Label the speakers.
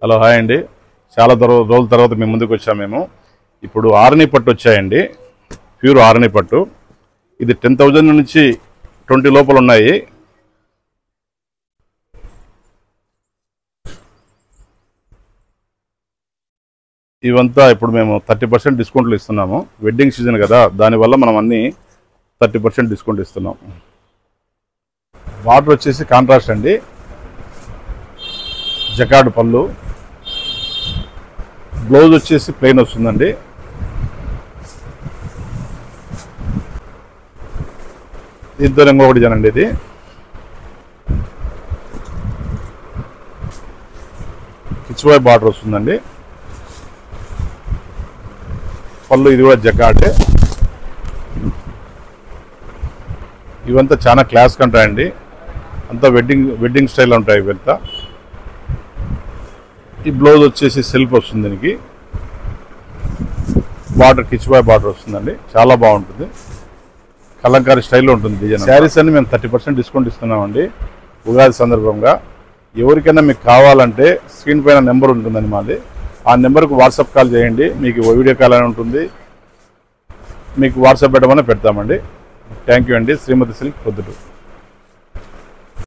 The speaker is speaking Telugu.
Speaker 1: హలో హాయ్ అండి. చాలా రోజుల తర్వాత మేము ముందుకు వచ్చాము. మేము ఇప్పుడు ఆరణి పట్టు వచ్చాయండి, ప్యూర్ ఆరణి పట్టు. ఇది 10,000 నుంచి 20 లోపల ఉన్నాయి. ఇవంతా ఇప్పుడు మేము 30% డిస్కౌంట్లు ఇస్తున్నాము. వెడ్డింగ్ సీజన్ కదా, దానివల్ల మనం అన్నీ 30% డిస్కౌంట్ ఇస్తున్నాం. బార్డర్ వచ్చేసి కాంట్రాస్ట్ అండి, జకార్డ్ పళ్ళు, బ్లౌజ్ వచ్చేసి ప్లెయిన్ వస్తుందండి. దీంతో ఇంకొకటి జనండి, ఇది కిచ్వాయ్ బార్డర్ వస్తుందండి. పళ్ళు ఇది కూడా జకార్డే. ఇవంతా చాలా క్లాస్ ఉంటాయండి, అంతా వెడ్డింగ్ స్టైల్ ఉంటాయి ఇవంతా. ఈ బ్లౌజ్ వచ్చేసి సెల్ఫ్ వస్తుంది, దీనికి బార్డర్ కిచ్వాయ్ బార్డర్ వస్తుందండి. చాలా బాగుంటుంది, కలంకారీ స్టైల్లో ఉంటుంది డిజైన్. శారీస్ అన్ని మేము 30% డిస్కౌంట్ ఇస్తున్నామండి ఉగాది సందర్భంగా. ఎవరికైనా మీకు కావాలంటే స్క్రీన్ పైన నెంబర్ ఉంటుందండి మాది, ఆ నెంబర్కి వాట్సాప్ కాల్ చేయండి. మీకు వీడియో కాల్ అని ఉంటుంది, మీకు వాట్సాప్ పెట్టమని పెడతామండి. థ్యాంక్ యూ అండి. శ్రీమతి సిల్క్ పొద్దుటూరు.